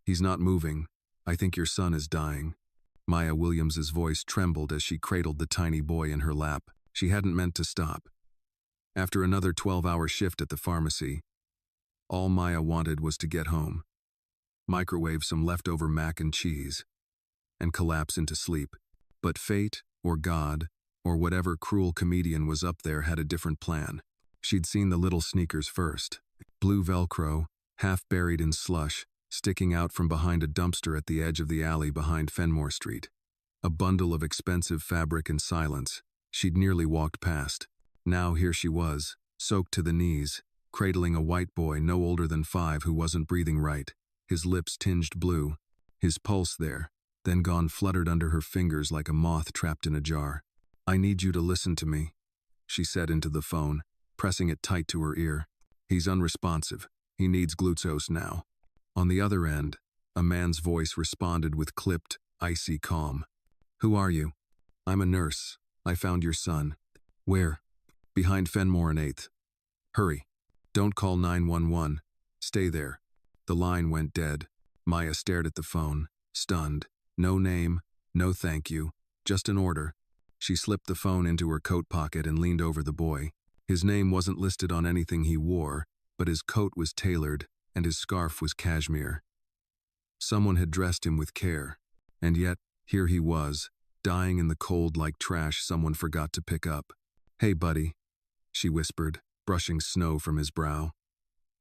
He's not moving. I think your son is dying. Maya Williams's voice trembled as she cradled the tiny boy in her lap. She hadn't meant to stop. After another 12-hour shift at the pharmacy, all Maya wanted was to get home, microwave some leftover mac and cheese, and collapse into sleep. But fate, or God, or whatever cruel comedian was up there had a different plan. She'd seen the little sneakers first. Blue Velcro, half buried in slush, sticking out from behind a dumpster at the edge of the alley behind Fenmore Street. A bundle of expensive fabric and silence. She'd nearly walked past. Now here she was, soaked to the knees, cradling a white boy no older than 5 who wasn't breathing right, his lips tinged blue, his pulse there, then gone fluttered under her fingers like a moth trapped in a jar. "I need you to listen to me," she said into the phone, pressing it tight to her ear. "He's unresponsive. He needs glucose now." On the other end, a man's voice responded with clipped, icy calm. "Who are you?" "I'm a nurse. I found your son." "Where?" "Behind Fenmore and 8th. Hurry. Don't call 911. Stay there." The line went dead. Maya stared at the phone, stunned. No name, no thank you, just an order. She slipped the phone into her coat pocket and leaned over the boy. His name wasn't listed on anything he wore, but his coat was tailored and his scarf was cashmere. Someone had dressed him with care, and yet, here he was, dying in the cold like trash someone forgot to pick up. "Hey, buddy," she whispered, brushing snow from his brow.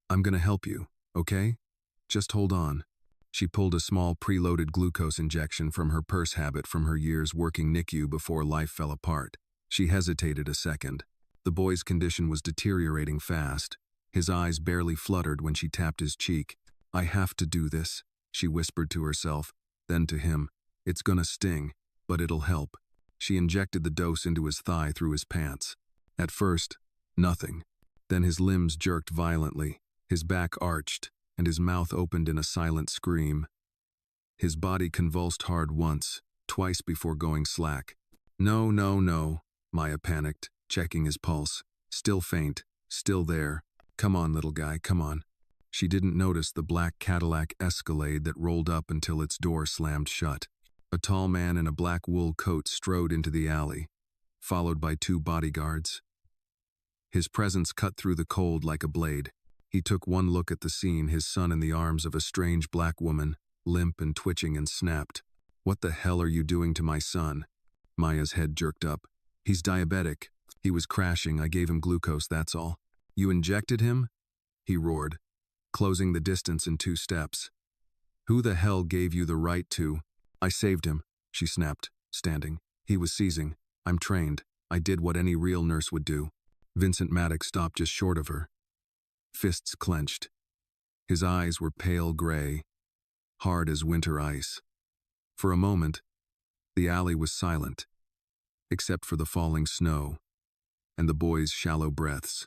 "I'm gonna help you, okay? Just hold on." She pulled a small preloaded glucose injection from her purse habit from her years working NICU before life fell apart. She hesitated a second. The boy's condition was deteriorating fast. His eyes barely fluttered when she tapped his cheek. "I have to do this," she whispered to herself, then to him. "It's gonna sting, but it'll help." She injected the dose into his thigh through his pants. At first, nothing. Then his limbs jerked violently, his back arched, and his mouth opened in a silent scream. His body convulsed hard once, twice before going slack. "No, no, no," Maya panicked, checking his pulse. Still faint, still there. "Come on, little guy, come on." She didn't notice the black Cadillac Escalade that rolled up until its door slammed shut. A tall man in a black wool coat strode into the alley, followed by 2 bodyguards. His presence cut through the cold like a blade. He took one look at the scene, his son in the arms of a strange black woman, limp and twitching, and snapped. "What the hell are you doing to my son?" Maya's head jerked up. "He's diabetic. He was crashing. I gave him glucose, that's all." "You injected him?" he roared, closing the distance in 2 steps. "Who the hell gave you the right to?" "I saved him," she snapped, standing. "He was seizing. I'm trained. I did what any real nurse would do." Vincent Maddox stopped just short of her, fists clenched. His eyes were pale gray, hard as winter ice. For a moment, the alley was silent, except for the falling snow and the boy's shallow breaths.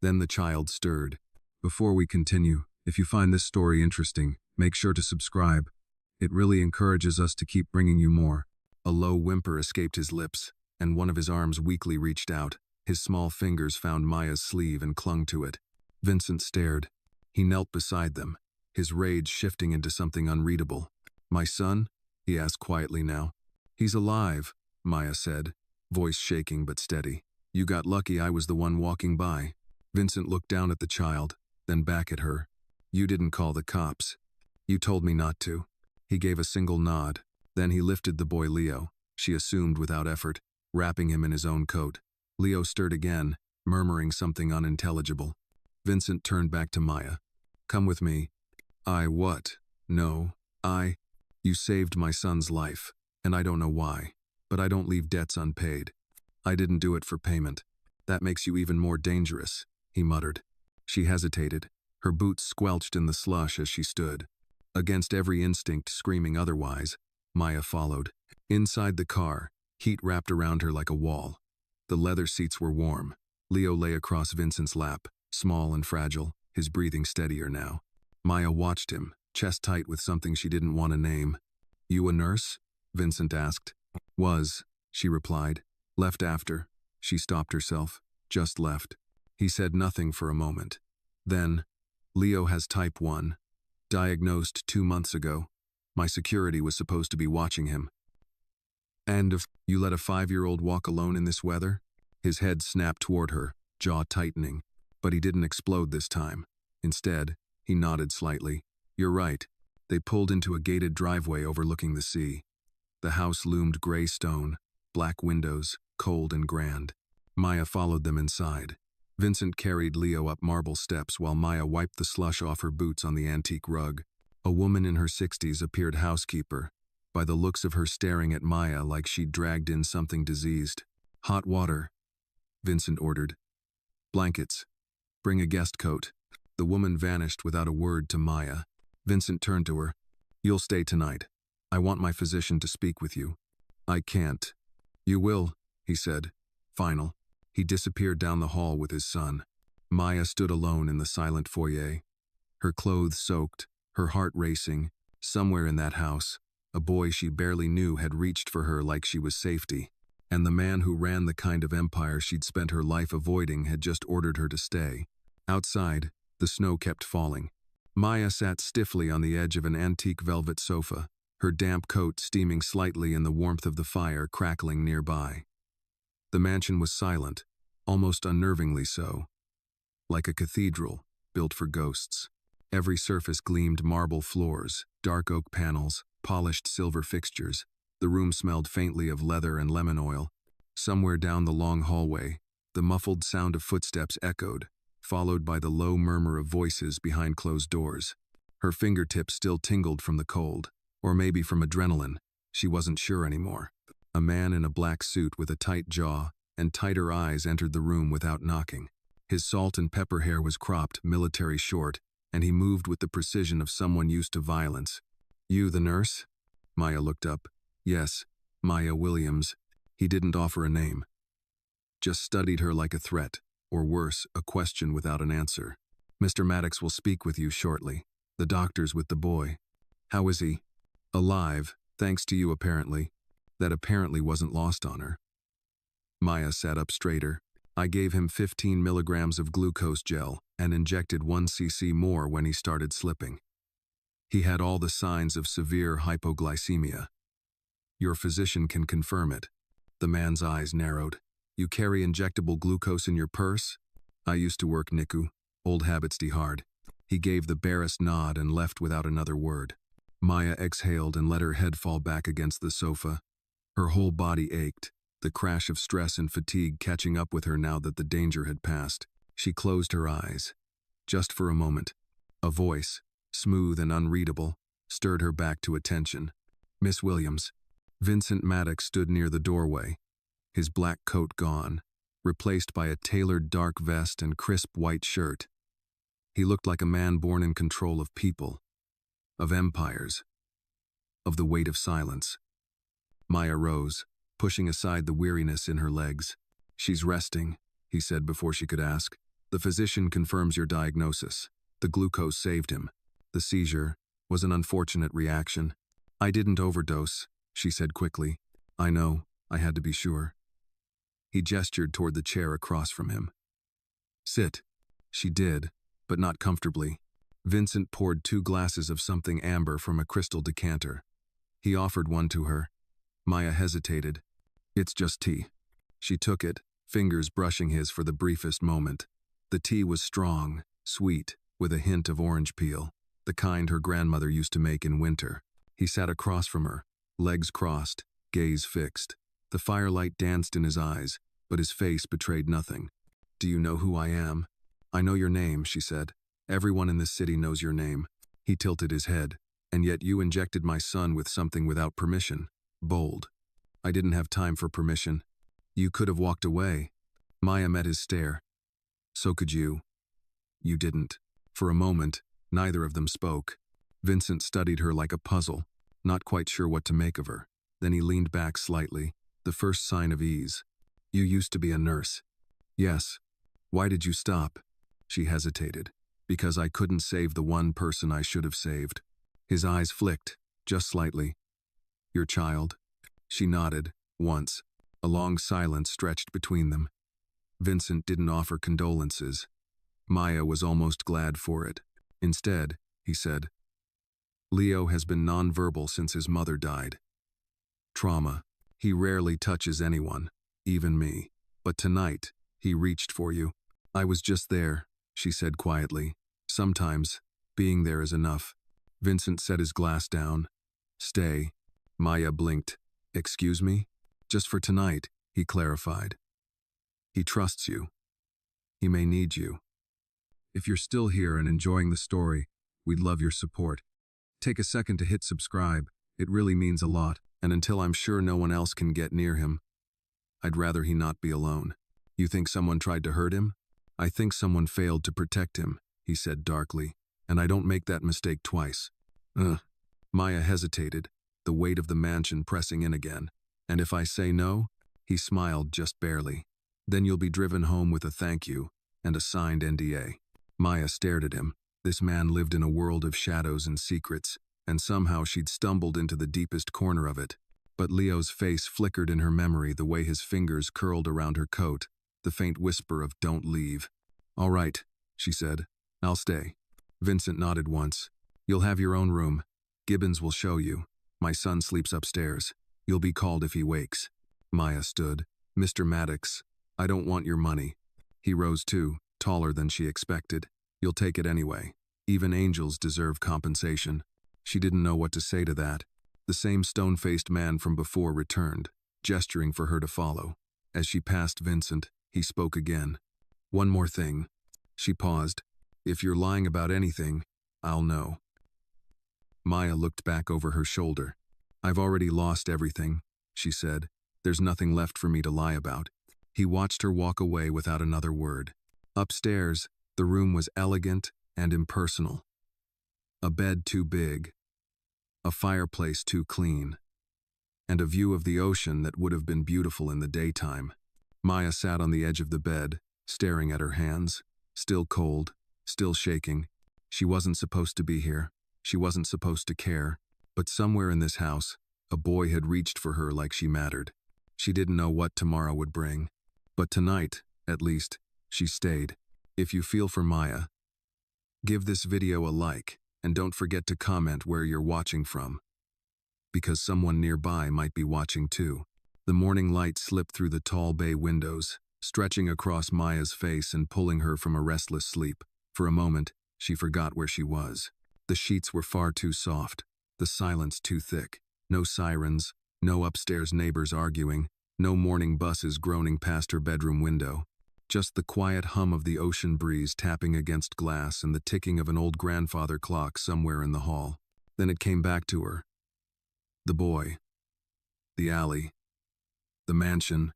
Then the child stirred. "Before we continue, if you find this story interesting, make sure to subscribe. It really encourages us to keep bringing you more." A low whimper escaped his lips, and one of his arms weakly reached out. His small fingers found Maya's sleeve and clung to it. Vincent stared. He knelt beside them, his rage shifting into something unreadable. "My son?" he asked quietly now. "He's alive," Maya said, voice shaking but steady. "You got lucky I was the one walking by." Vincent looked down at the child, then back at her. "You didn't call the cops. You told me not to." He gave a single nod. Then he lifted the boy Leo, she assumed without effort, wrapping him in his own coat. Leo stirred again, murmuring something unintelligible. Vincent turned back to Maya. "Come with me." "I what? No, I... You saved my son's life, and I don't know why, but I don't leave debts unpaid. I didn't do it for payment. That makes you even more dangerous," he muttered. She hesitated, her boots squelched in the slush as she stood. Against every instinct screaming otherwise, Maya followed. Inside the car, heat wrapped around her like a wall. The leather seats were warm. Leo lay across Vincent's lap, small and fragile, his breathing steadier now. Maya watched him, chest tight with something she didn't want to name. "You a nurse?" Vincent asked. "Was," she replied. "Left after." She stopped herself. "Just left." He said nothing for a moment. Then, "Leo has type 1 Diagnosed 2 months ago. My security was supposed to be watching him. And if you let a 5-year-old walk alone in this weather? His head snapped toward her, jaw tightening, but he didn't explode this time. Instead, he nodded slightly. You're right. They pulled into a gated driveway overlooking the sea. The house loomed gray stone, black windows, cold and grand. Maya followed them inside. Vincent carried Leo up marble steps while Maya wiped the slush off her boots on the antique rug. A woman in her 60s appeared housekeeper, by the looks of her staring at Maya like she'd dragged in something diseased. Hot water, Vincent ordered. Blankets. Bring a guest coat. The woman vanished without a word to Maya. Vincent turned to her. You'll stay tonight. I want my physician to speak with you. I can't. You will, he said. Final. He disappeared down the hall with his son. Maya stood alone in the silent foyer. Her clothes soaked, her heart racing. Somewhere in that house, a boy she barely knew had reached for her like she was safety. And the man who ran the kind of empire she'd spent her life avoiding had just ordered her to stay. Outside, the snow kept falling. Maya sat stiffly on the edge of an antique velvet sofa, her damp coat steaming slightly in the warmth of the fire crackling nearby. The mansion was silent, almost unnervingly so. Like a cathedral, built for ghosts. Every surface gleamed marble floors, dark oak panels, polished silver fixtures. The room smelled faintly of leather and lemon oil. Somewhere down the long hallway, the muffled sound of footsteps echoed, followed by the low murmur of voices behind closed doors. Her fingertips still tingled from the cold, or maybe from adrenaline. She wasn't sure anymore. A man in a black suit with a tight jaw and tighter eyes entered the room without knocking. His salt and pepper hair was cropped, military short, and he moved with the precision of someone used to violence. You the nurse? Maya looked up. Yes, Maya Williams. He didn't offer a name. Just studied her like a threat, or worse, a question without an answer. Mr. Maddox will speak with you shortly. The doctor's with the boy. How is he? Alive, thanks to you apparently. That apparently wasn't lost on her. Maya sat up straighter. I gave him 15 milligrams of glucose gel and injected 1 cc more when he started slipping. He had all the signs of severe hypoglycemia. Your physician can confirm it. The man's eyes narrowed. You carry injectable glucose in your purse? I used to work NICU. Old habits die hard. He gave the barest nod and left without another word. Maya exhaled and let her head fall back against the sofa. Her whole body ached, the crash of stress and fatigue catching up with her now that the danger had passed. She closed her eyes. Just for a moment. A voice, smooth and unreadable, stirred her back to attention. Miss Williams. Vincent Maddox stood near the doorway, his black coat gone, replaced by a tailored dark vest and crisp white shirt. He looked like a man born in control of people, of empires, of the weight of silence. Maya rose, pushing aside the weariness in her legs. She's resting, he said before she could ask. The physician confirms your diagnosis. The glucose saved him. The seizure was an unfortunate reaction. I didn't overdose, she said quickly. I know, I had to be sure. He gestured toward the chair across from him. Sit. She did, but not comfortably. Vincent poured 2 glasses of something amber from a crystal decanter. He offered one to her. Maya hesitated. It's just tea. She took it, fingers brushing his for the briefest moment. The tea was strong, sweet, with a hint of orange peel, the kind her grandmother used to make in winter. He sat across from her, legs crossed, gaze fixed. The firelight danced in his eyes, but his face betrayed nothing. Do you know who I am? I know your name, she said. Everyone in this city knows your name. He tilted his head. And yet you injected my son with something without permission. Bold. I didn't have time for permission. You could have walked away. Maya met his stare. So could you. You didn't. For a moment, neither of them spoke. Vincent studied her like a puzzle, not quite sure what to make of her. Then he leaned back slightly, the first sign of ease. You used to be a nurse. Yes. Why did you stop? She hesitated. Because I couldn't save the one person I should have saved. His eyes flicked, just slightly. Your child? She nodded, once. A long silence stretched between them. Vincent didn't offer condolences. Maya was almost glad for it. Instead, he said, Leo has been nonverbal since his mother died. Trauma. He rarely touches anyone, even me. But tonight, he reached for you. I was just there, she said quietly. Sometimes, being there is enough. Vincent set his glass down. Stay. Maya blinked. Excuse me? Just for tonight, he clarified. He trusts you. He may need you. If you're still here and enjoying the story, we'd love your support. Take a second to hit subscribe. It really means a lot. And until I'm sure no one else can get near him, I'd rather he not be alone. You think someone tried to hurt him? I think someone failed to protect him, he said darkly. And I don't make that mistake twice. Maya hesitated, the weight of the mansion pressing in again. And if I say no? He smiled just barely. Then you'll be driven home with a thank you and a signed NDA. Maya stared at him. This man lived in a world of shadows and secrets, and somehow she'd stumbled into the deepest corner of it. But Leo's face flickered in her memory, the way his fingers curled around her coat, the faint whisper of "don't leave." "All right," she said. "I'll stay." Vincent nodded once. "You'll have your own room. Gibbons will show you. My son sleeps upstairs. You'll be called if he wakes." Maya stood. "Mr. Maddox, I don't want your money." He rose too, taller than she expected. "You'll take it anyway. Even angels deserve compensation." She didn't know what to say to that. The same stone-faced man from before returned, gesturing for her to follow. As she passed Vincent, he spoke again. "One more thing." She paused. "If you're lying about anything, I'll know." Maya looked back over her shoulder. "I've already lost everything," she said. "There's nothing left for me to lie about." He watched her walk away without another word. Upstairs, the room was elegant and impersonal. A bed too big, a fireplace too clean, and a view of the ocean that would have been beautiful in the daytime. Maya sat on the edge of the bed, staring at her hands, still cold, still shaking. She wasn't supposed to be here. She wasn't supposed to care. But somewhere in this house, a boy had reached for her like she mattered. She didn't know what tomorrow would bring. But tonight, at least, she stayed. If you feel for Maya, give this video a like, and don't forget to comment where you're watching from, because someone nearby might be watching too. The morning light slipped through the tall bay windows, stretching across Maya's face and pulling her from a restless sleep. For a moment, she forgot where she was. The sheets were far too soft, the silence too thick. No sirens, no upstairs neighbors arguing, no morning buses groaning past her bedroom window. Just the quiet hum of the ocean breeze tapping against glass and the ticking of an old grandfather clock somewhere in the hall. Then it came back to her. The boy. The alley. The mansion.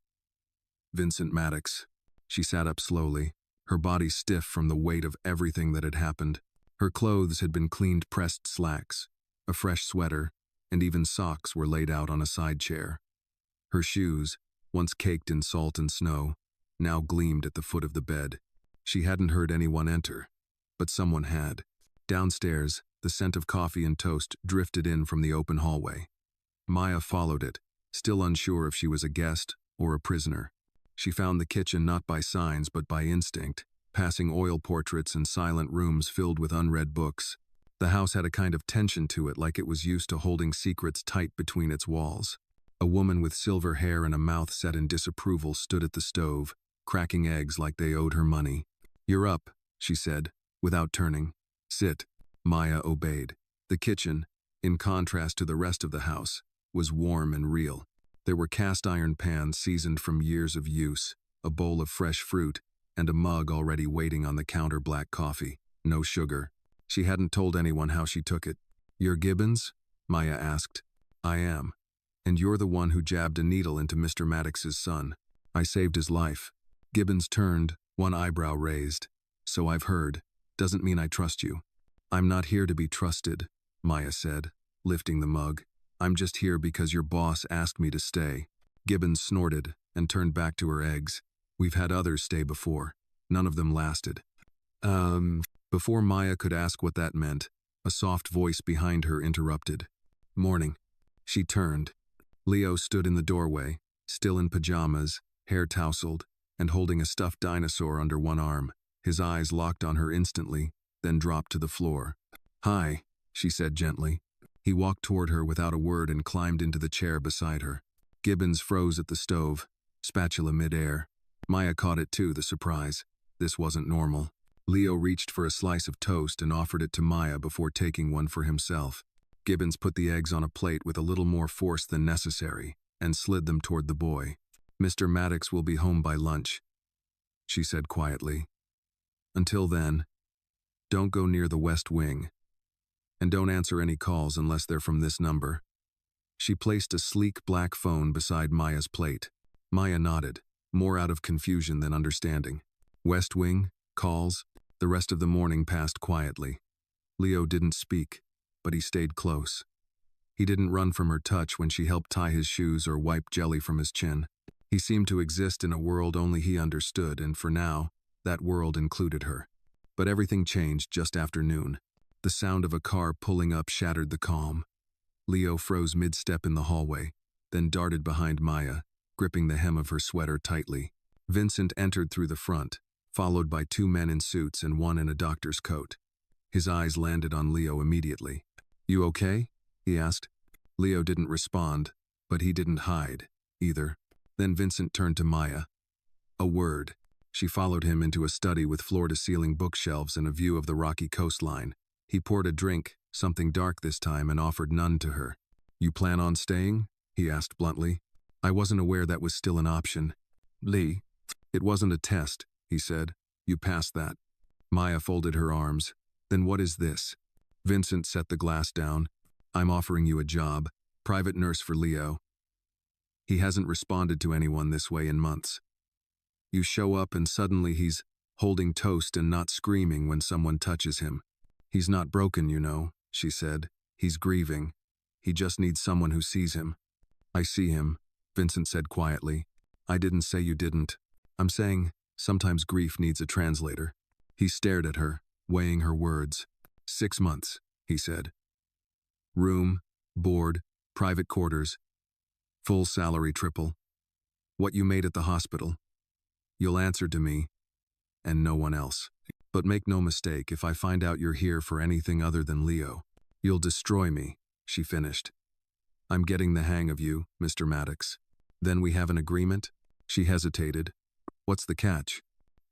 Vincent Maddox. She sat up slowly, her body stiff from the weight of everything that had happened. Her clothes had been cleaned pressed slacks, a fresh sweater, and even socks were laid out on a side chair. Her shoes, once caked in salt and snow, now gleamed at the foot of the bed. She hadn't heard anyone enter, but someone had. Downstairs, the scent of coffee and toast drifted in from the open hallway. Maya followed it, still unsure if she was a guest or a prisoner. She found the kitchen not by signs but by instinct, passing oil portraits and silent rooms filled with unread books. The house had a kind of tension to it, like it was used to holding secrets tight between its walls. A woman with silver hair and a mouth set in disapproval stood at the stove, cracking eggs like they owed her money. "You're up," she said, without turning. "Sit." Maya obeyed. The kitchen, in contrast to the rest of the house, was warm and real. There were cast-iron pans seasoned from years of use, a bowl of fresh fruit, and a mug already waiting on the counter black coffee. No sugar. She hadn't told anyone how she took it. "You're Gibbons?" Maya asked. "I am. And you're the one who jabbed a needle into Mr. Maddox's son. I saved his life." Gibbons turned, one eyebrow raised. "So I've heard. Doesn't mean I trust you." "I'm not here to be trusted," Maya said, lifting the mug. "I'm just here because your boss asked me to stay." Gibbons snorted and turned back to her eggs. "We've had others stay before. None of them lasted." Before Maya could ask what that meant, a soft voice behind her interrupted. "Morning." She turned. Leo stood in the doorway, still in pajamas, hair tousled, and holding a stuffed dinosaur under one arm. His eyes locked on her instantly, then dropped to the floor. "Hi," she said gently. He walked toward her without a word and climbed into the chair beside her. Gibbons froze at the stove, spatula midair. Maya caught it too, the surprise. This wasn't normal. Leo reached for a slice of toast and offered it to Maya before taking one for himself. Gibbons put the eggs on a plate with a little more force than necessary and slid them toward the boy. "Mr. Maddox will be home by lunch," she said quietly. "Until then, don't go near the West Wing. And don't answer any calls unless they're from this number." She placed a sleek black phone beside Maya's plate. Maya nodded, more out of confusion than understanding. West Wing, calls. The rest of the morning passed quietly. Leo didn't speak, but he stayed close. He didn't run from her touch when she helped tie his shoes or wipe jelly from his chin. He seemed to exist in a world only he understood, and for now, that world included her. But everything changed just after noon. The sound of a car pulling up shattered the calm. Leo froze mid-step in the hallway, then darted behind Maya, gripping the hem of her sweater tightly. Vincent entered through the front, followed by 2 men in suits and one in a doctor's coat. His eyes landed on Leo immediately. "You okay?" he asked. Leo didn't respond, but he didn't hide, either. Then Vincent turned to Maya. A word. She followed him into a study with floor-to-ceiling bookshelves and a view of the rocky coastline. He poured a drink, something dark this time, and offered none to her. "You plan on staying?" he asked bluntly. "I wasn't aware that was still an option." "Lee, it wasn't a test," he said. "You passed that." Maya folded her arms. "Then what is this?" Vincent set the glass down. "I'm offering you a job, private nurse for Leo. He hasn't responded to anyone this way in months. You show up and suddenly he's holding toast and not screaming when someone touches him. He's not broken, you know," she said. "He's grieving. He just needs someone who sees him." "I see him," Vincent said quietly. "I didn't say you didn't. I'm saying sometimes grief needs a translator." He stared at her, weighing her words. 6 months, he said. "Room, board, private quarters. Full salary triple. What you made at the hospital. You'll answer to me, and no one else. But make no mistake, if I find out you're here for anything other than Leo, you'll destroy me," she finished. "I'm getting the hang of you, Mr. Maddox. Then we have an agreement?" She hesitated. "What's the catch?"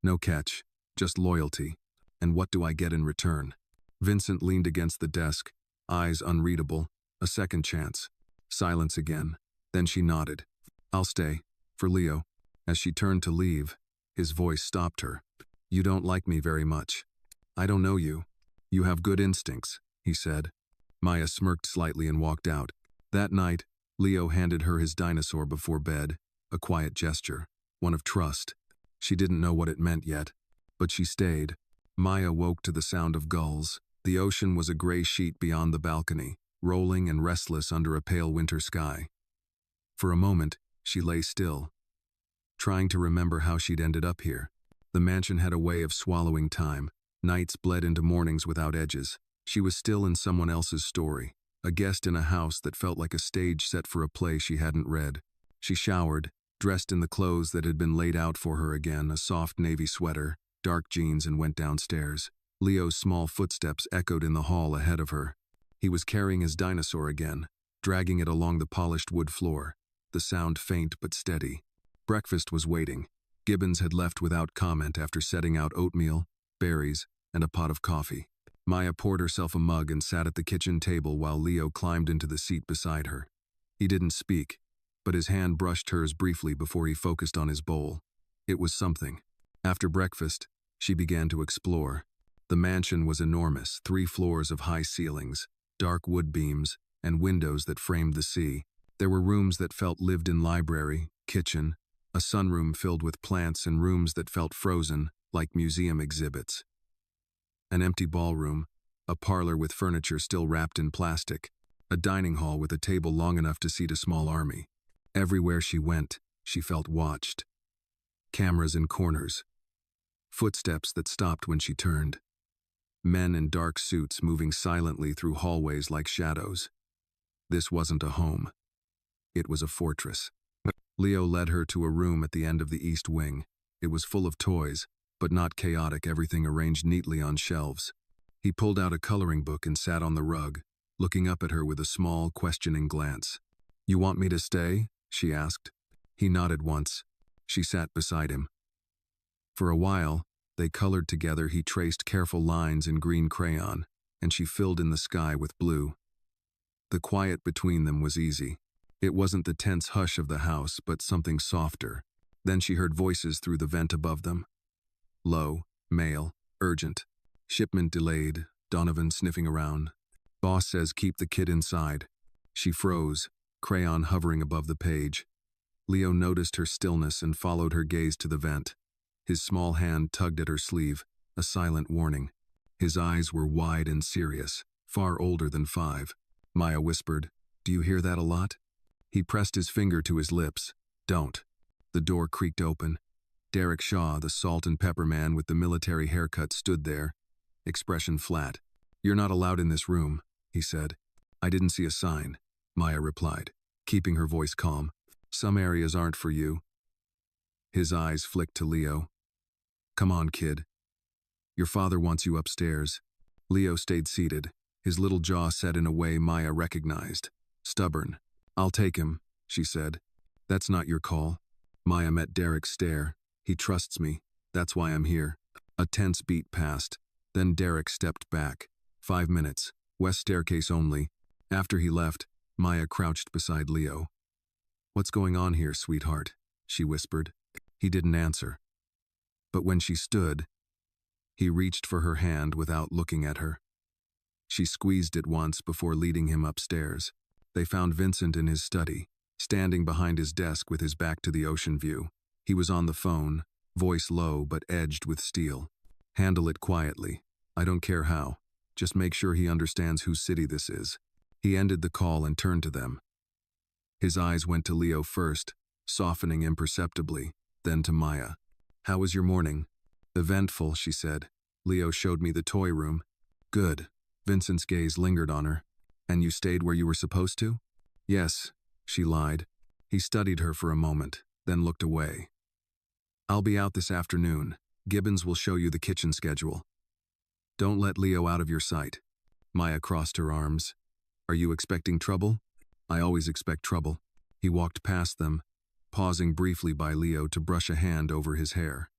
"No catch, just loyalty. And what do I get in return?" Vincent leaned against the desk, eyes unreadable. A second chance. Silence again. Then she nodded. "I'll stay. For Leo." As she turned to leave, his voice stopped her. "You don't like me very much." "I don't know you. You have good instincts," he said. Maya smirked slightly and walked out. That night, Leo handed her his dinosaur before bed, a quiet gesture, one of trust. She didn't know what it meant yet, but she stayed. Maya woke to the sound of gulls. The ocean was a gray sheet beyond the balcony, rolling and restless under a pale winter sky. For a moment, she lay still, trying to remember how she'd ended up here. The mansion had a way of swallowing time. Nights bled into mornings without edges. She was still in someone else's story, a guest in a house that felt like a stage set for a play she hadn't read. She showered, dressed in the clothes that had been laid out for her again, a soft navy sweater, dark jeans, and went downstairs. Leo's small footsteps echoed in the hall ahead of her. He was carrying his dinosaur again, dragging it along the polished wood floor, the sound faint but steady. Breakfast was waiting. Gibbons had left without comment after setting out oatmeal, berries, and a pot of coffee. Maya poured herself a mug and sat at the kitchen table while Leo climbed into the seat beside her. He didn't speak, but his hand brushed hers briefly before he focused on his bowl. It was something. After breakfast, she began to explore. The mansion was enormous, 3 floors of high ceilings, dark wood beams, and windows that framed the sea. There were rooms that felt lived-in: library, kitchen, a sunroom filled with plants, and rooms that felt frozen, like museum exhibits. An empty ballroom, a parlor with furniture still wrapped in plastic, a dining hall with a table long enough to seat a small army. Everywhere she went, she felt watched. Cameras in corners. Footsteps that stopped when she turned. Men in dark suits moving silently through hallways like shadows. This wasn't a home. It was a fortress. Leo led her to a room at the end of the east wing. It was full of toys, but not chaotic, everything arranged neatly on shelves. He pulled out a coloring book and sat on the rug, looking up at her with a small, questioning glance. "You want me to stay?" she asked. He nodded once. She sat beside him. For a while, they colored together. He traced careful lines in green crayon, and she filled in the sky with blue. The quiet between them was easy. It wasn't the tense hush of the house, but something softer. Then she heard voices through the vent above them. Low, male, urgent. Shipment delayed, Donovan sniffing around. Boss says keep the kid inside. She froze, crayon hovering above the page. Leo noticed her stillness and followed her gaze to the vent. His small hand tugged at her sleeve, a silent warning. His eyes were wide and serious, far older than 5. Maya whispered, "Do you hear that a lot?" He pressed his finger to his lips. "Don't." The door creaked open. Derek Shaw, the salt and pepper man with the military haircut, stood there, expression flat. "You're not allowed in this room," he said. "I didn't see a sign," Maya replied, keeping her voice calm. "Some areas aren't for you." His eyes flicked to Leo. "Come on, kid. Your father wants you upstairs." Leo stayed seated, his little jaw set in a way Maya recognized. Stubborn. "I'll take him," she said. "That's not your call." Maya met Derek's stare. "He trusts me. That's why I'm here." A tense beat passed. Then Derek stepped back. 5 minutes. West staircase only. After he left, Maya crouched beside Leo. "What's going on here, sweetheart?" she whispered. He didn't answer. But when she stood, he reached for her hand without looking at her. She squeezed it once before leading him upstairs. They found Vincent in his study, standing behind his desk with his back to the ocean view. He was on the phone, voice low but edged with steel. "Handle it quietly. I don't care how. Just make sure he understands whose city this is." He ended the call and turned to them. His eyes went to Leo first, softening imperceptibly, then to Maya. "How was your morning?" "Eventful," she said. "Leo showed me the toy room." "Good." Vincent's gaze lingered on her. "And you stayed where you were supposed to?" "Yes," she lied. He studied her for a moment, then looked away. "I'll be out this afternoon. Gibbons will show you the kitchen schedule. Don't let Leo out of your sight." Maya crossed her arms. "Are you expecting trouble?" "I always expect trouble." He walked past them, pausing briefly by Leo to brush a hand over his hair.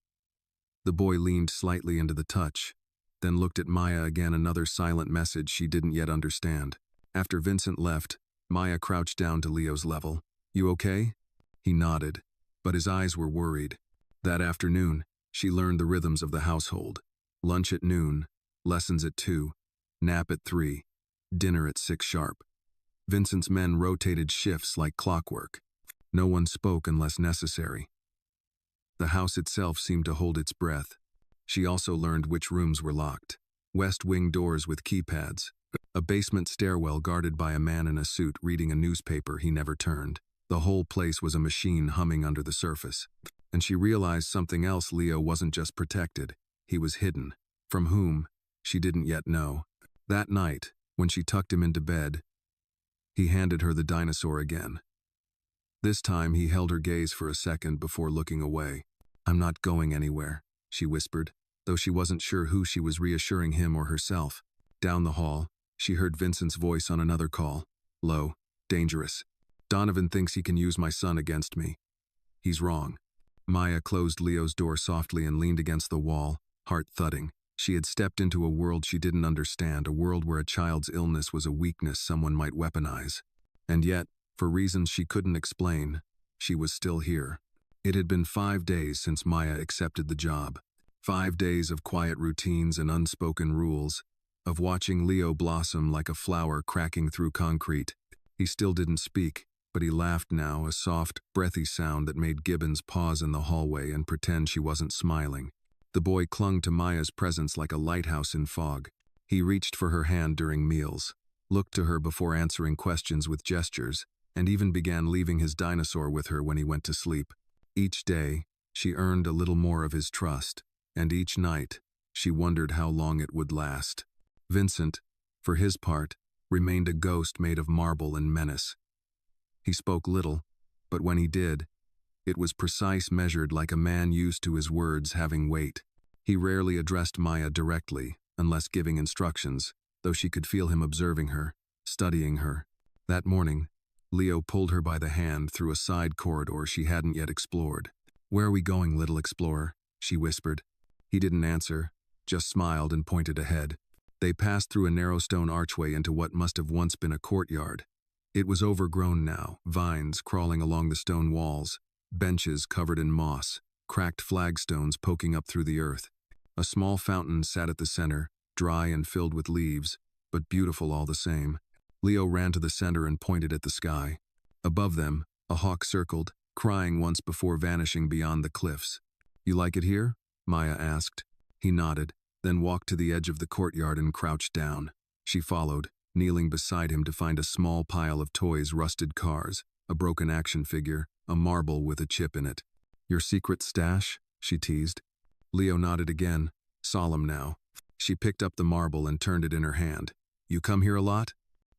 The boy leaned slightly into the touch, then looked at Maya again, another silent message she didn't yet understand. After Vincent left, Maya crouched down to Leo's level. "You okay?" He nodded, but his eyes were worried. That afternoon, she learned the rhythms of the household. Lunch at noon, lessons at 2, nap at 3, dinner at 6 sharp. Vincent's men rotated shifts like clockwork. No one spoke unless necessary. The house itself seemed to hold its breath. She also learned which rooms were locked. West wing doors with keypads. A basement stairwell guarded by a man in a suit reading a newspaper he never turned. The whole place was a machine humming under the surface. And she realized something else. Leo wasn't just protected. He was hidden. From whom? She didn't yet know. That night, when she tucked him into bed, he handed her the dinosaur again. This time he held her gaze for a second before looking away. "I'm not going anywhere," she whispered, though she wasn't sure who she was reassuring, him or herself. Down the hall, she heard Vincent's voice on another call. Low, dangerous. "Donovan thinks he can use my son against me. He's wrong." Maya closed Leo's door softly and leaned against the wall, heart thudding. She had stepped into a world she didn't understand, a world where a child's illness was a weakness someone might weaponize. And yet, for reasons she couldn't explain, she was still here. It had been 5 days since Maya accepted the job. 5 days of quiet routines and unspoken rules, of watching Leo blossom like a flower cracking through concrete. He still didn't speak, but he laughed now, a soft, breathy sound that made Gibbons pause in the hallway and pretend she wasn't smiling. The boy clung to Maya's presence like a lighthouse in fog. He reached for her hand during meals, looked to her before answering questions with gestures, and even began leaving his dinosaur with her when he went to sleep. Each day, she earned a little more of his trust, and each night, she wondered how long it would last. Vincent, for his part, remained a ghost made of marble and menace. He spoke little, but when he did, it was precise, measured like a man used to his words having weight. He rarely addressed Maya directly, unless giving instructions, though she could feel him observing her. studying her. That morning, Leo pulled her by the hand through a side corridor she hadn't yet explored. "Where are we going, little explorer?" she whispered. He didn't answer, just smiled and pointed ahead. They passed through a narrow stone archway into what must have once been a courtyard. It was overgrown now, vines crawling along the stone walls, benches covered in moss, cracked flagstones poking up through the earth. A small fountain sat at the center, dry and filled with leaves, but beautiful all the same. Leo ran to the center and pointed at the sky. Above them, a hawk circled, crying once before vanishing beyond the cliffs. "You like it here?" Maya asked. He nodded, then walked to the edge of the courtyard and crouched down. She followed, kneeling beside him to find a small pile of toys, rusted cars, a broken action figure, a marble with a chip in it. "Your secret stash?" she teased. Leo nodded again, solemn now. She picked up the marble and turned it in her hand. "You come here a lot?"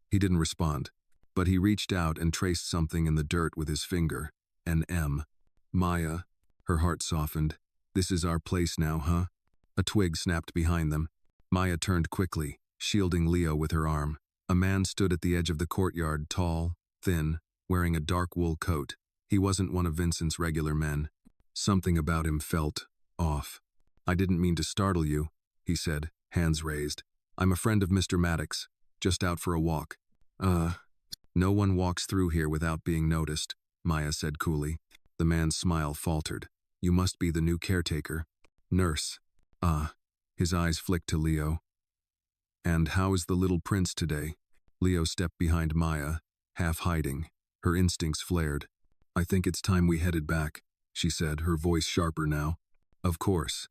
He didn't respond, but he reached out and traced something in the dirt with his finger. An M. "Maya." Her heart softened. "This is our place now, huh?" A twig snapped behind them. Maya turned quickly, shielding Leo with her arm. A man stood at the edge of the courtyard, tall, thin, wearing a dark wool coat. He wasn't one of Vincent's regular men. Something about him felt off. "I didn't mean to startle you," he said, hands raised. "I'm a friend of Mr. Maddox, just out for a walk." No one walks through here without being noticed," Maya said coolly. The man's smile faltered. "You must be the new caretaker." "Nurse." "Ah." His eyes flicked to Leo. "And how is the little prince today?" Leo stepped behind Maya, half hiding. Her instincts flared. "I think it's time we headed back," she said, her voice sharper now. "Of course."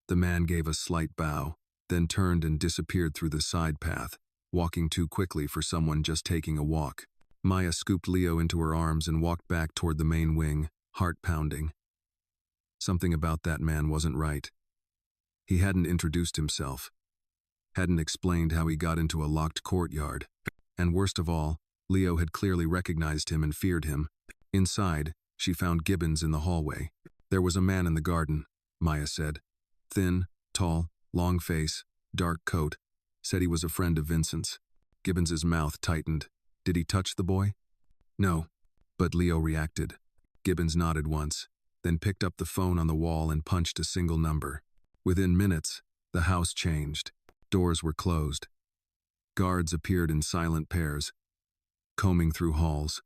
The man gave a slight bow, then turned and disappeared through the side path, walking too quickly for someone just taking a walk. Maya scooped Leo into her arms and walked back toward the main wing, heart pounding. Something about that man wasn't right. He hadn't introduced himself, hadn't explained how he got into a locked courtyard, and worst of all, Leo had clearly recognized him and feared him. Inside, she found Gibbons in the hallway. "There was a man in the garden," Maya said. "Thin, tall, long face, dark coat. Said he was a friend of Vincent's." Gibbons's mouth tightened. "Did he touch the boy?" "No." But Leo reacted. Gibbons nodded once, then picked up the phone on the wall and punched a single number. Within minutes, the house changed. Doors were closed. Guards appeared in silent pairs, combing through halls.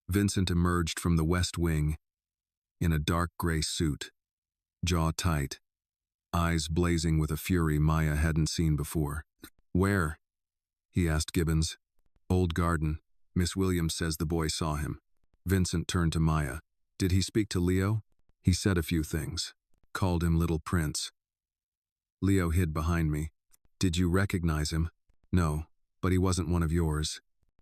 Vincent emerged from the west wing in a dark gray suit, jaw tight, eyes blazing with a fury Maya hadn't seen before. "Where?" he asked Gibbons. "Old garden. Miss Williams says the boy saw him." Vincent turned to Maya. "Did he speak to Leo?" "He said a few things. Called him Little Prince." Leo hid behind me. "Did you recognize him?" "No, but he wasn't one of yours."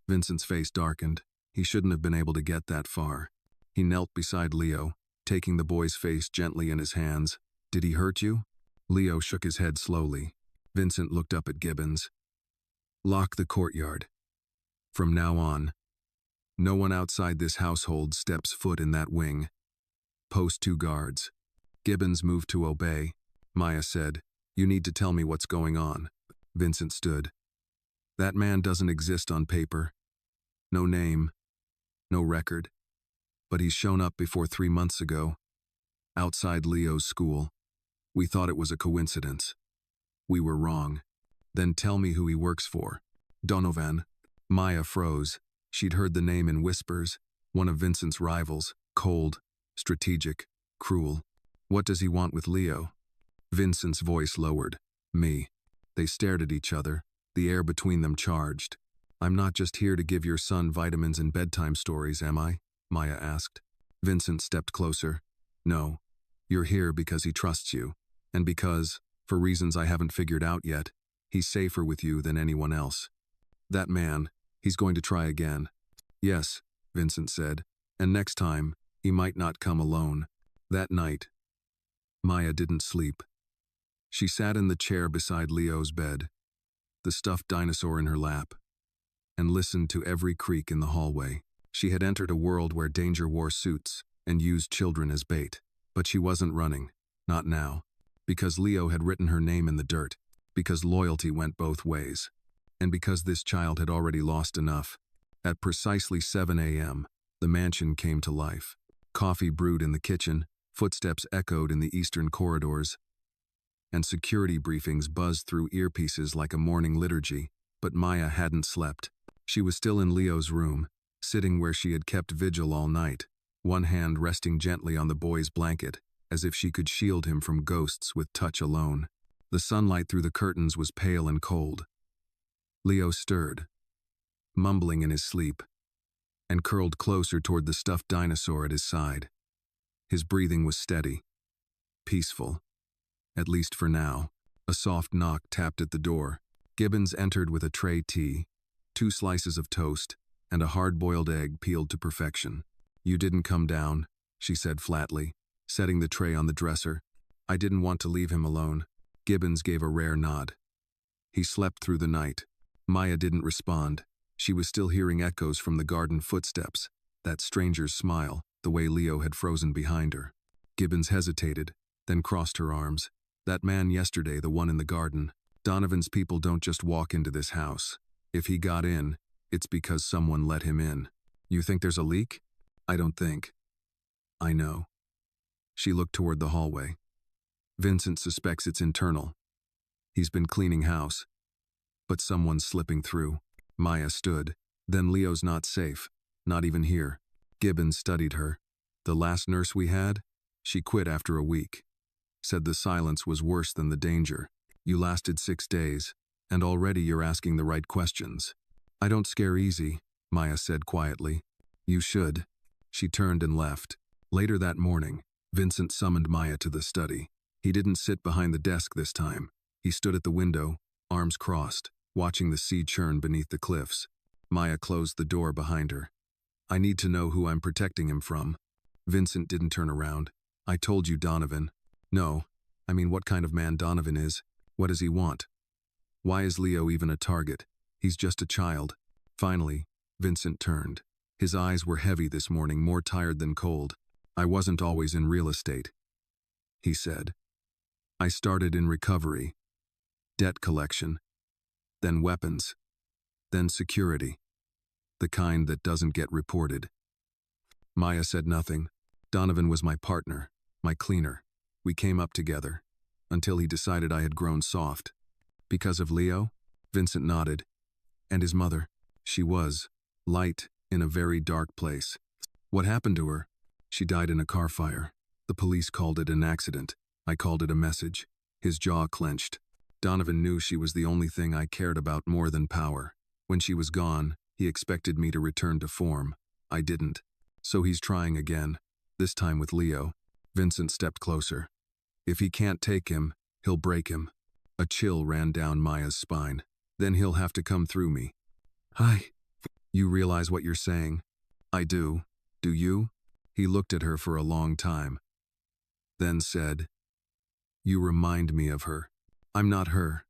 Vincent's face darkened. He shouldn't have been able to get that far. He knelt beside Leo, taking the boy's face gently in his hands. "Did he hurt you?" Leo shook his head slowly. Vincent looked up at Gibbons. "Lock the courtyard. From now on, no one outside this household steps foot in that wing. Post 2 guards." Gibbons moved to obey. Maya said, "You need to tell me what's going on." Vincent stood. "That man doesn't exist on paper. No name, no record. But he's shown up before 3 months ago, outside Leo's school. We thought it was a coincidence. We were wrong. Then tell me who he works for." "Donovan." Maya froze. She'd heard the name in whispers. One of Vincent's rivals, cold, strategic, cruel. "What does he want with Leo?" Vincent's voice lowered. "Me." They stared at each other, the air between them charged. "I'm not just here to give your son vitamins and bedtime stories, am I?" Maya asked. Vincent stepped closer. "No. You're here because he trusts you, and because, for reasons I haven't figured out yet, he's safer with you than anyone else. That man, he's going to try again." "Yes," Vincent said, "and next time, he might not come alone." That night, Maya didn't sleep. She sat in the chair beside Leo's bed, the stuffed dinosaur in her lap, and listened to every creak in the hallway. She had entered a world where danger wore suits and used children as bait, but she wasn't running, not now, because Leo had written her name in the dirt, because loyalty went both ways. And because this child had already lost enough, at precisely 7 a.m., the mansion came to life. Coffee brewed in the kitchen, footsteps echoed in the eastern corridors, and security briefings buzzed through earpieces like a morning liturgy. But Maya hadn't slept. She was still in Leo's room, sitting where she had kept vigil all night, one hand resting gently on the boy's blanket, as if she could shield him from ghosts with touch alone. The sunlight through the curtains was pale and cold. Leo stirred, mumbling in his sleep, and curled closer toward the stuffed dinosaur at his side. His breathing was steady, peaceful, at least for now. A soft knock tapped at the door. Gibbons entered with a tray tea, 2 slices of toast, and a hard-boiled egg peeled to perfection. "You didn't come down," she said flatly, setting the tray on the dresser. "I didn't want to leave him alone." Gibbons gave a rare nod. He slept through the night. Maya didn't respond. She was still hearing echoes from the garden footsteps, that stranger's smile, the way Leo had frozen behind her. Gibbons hesitated, then crossed her arms. "That man yesterday, the one in the garden. Donovan's people don't just walk into this house. If he got in, it's because someone let him in. You think there's a leak?" "I don't think." "I know." She looked toward the hallway. "Vincent suspects it's internal. He's been cleaning house. But someone's slipping through." Maya stood. "Then Leo's not safe. Not even here." Gibbons studied her. "The last nurse we had? She quit after a week. Said the silence was worse than the danger. You lasted 6 days, and already you're asking the right questions." "I don't scare easy," Maya said quietly. "You should." She turned and left. Later that morning, Vincent summoned Maya to the study. He didn't sit behind the desk this time. He stood at the window, arms crossed, watching the sea churn beneath the cliffs. Maya closed the door behind her. "I need to know who I'm protecting him from." Vincent didn't turn around. "I told you Donovan." "No, I mean what kind of man Donovan is. What does he want? Why is Leo even a target? He's just a child." Finally, Vincent turned. His eyes were heavy this morning, more tired than cold. "I wasn't always in real estate," he said. "I started in recovery, debt collection, then weapons, then security. The kind that doesn't get reported." Maya said nothing. "Donovan was my partner, my cleaner. We came up together, until he decided I had grown soft." "Because of Leo?" Vincent nodded. "And his mother. She was light in a very dark place." "What happened to her?" "She died in a car fire. The police called it an accident. I called it a message." His jaw clenched. "Donovan knew she was the only thing I cared about more than power. When she was gone, he expected me to return to form. I didn't. So he's trying again, this time with Leo." Vincent stepped closer. "If he can't take him, he'll break him." A chill ran down Maya's spine. "Then he'll have to come through me." "Hi. You realize what you're saying?" "I do. Do you?" He looked at her for a long time, then said, "You remind me of her." "I'm not her,"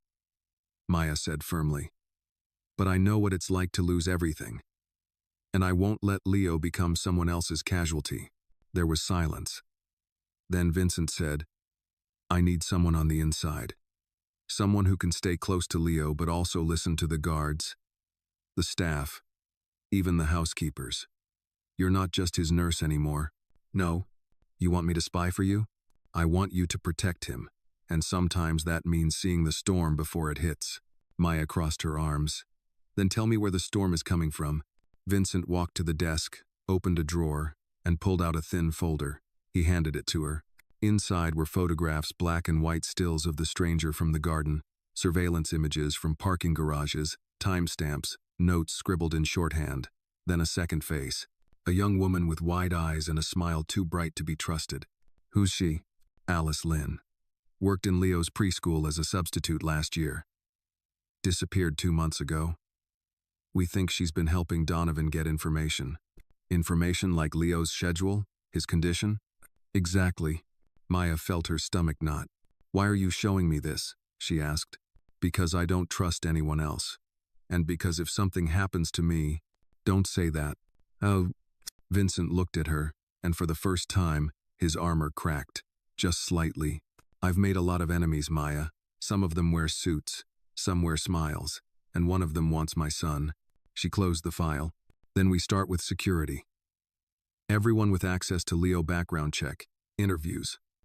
Maya said firmly. "But I know what it's like to lose everything. And I won't let Leo become someone else's casualty." There was silence. Then Vincent said, "I need someone on the inside. Someone who can stay close to Leo but also listen to the guards, the staff, even the housekeepers. You're not just his nurse anymore." "No. You want me to spy for you?" "I want you to protect him, and sometimes that means seeing the storm before it hits." Maya crossed her arms. "Then tell me where the storm is coming from." Vincent walked to the desk, opened a drawer, and pulled out a thin folder. He handed it to her. Inside were photographs, black and white stills of the stranger from the garden, surveillance images from parking garages, timestamps, notes scribbled in shorthand. Then a second face. A young woman with wide eyes and a smile too bright to be trusted. "Who's she?" "Alice Lynn. Worked in Leo's preschool as a substitute last year. Disappeared 2 months ago. We think she's been helping Donovan get information." "Information like Leo's schedule? His condition?" "Exactly." Maya felt her stomach knot. "Why are you showing me this?" she asked. "Because I don't trust anyone else. And because if something happens to me..." "Don't say that." "Oh." Vincent looked at her, and for the first time, his armor cracked. Just slightly. "I've made a lot of enemies, Maya. Some of them wear suits. Some wear smiles. and one of them wants my son. She closed the file. Then we start with security. Everyone with access to Leo background check. Interviews.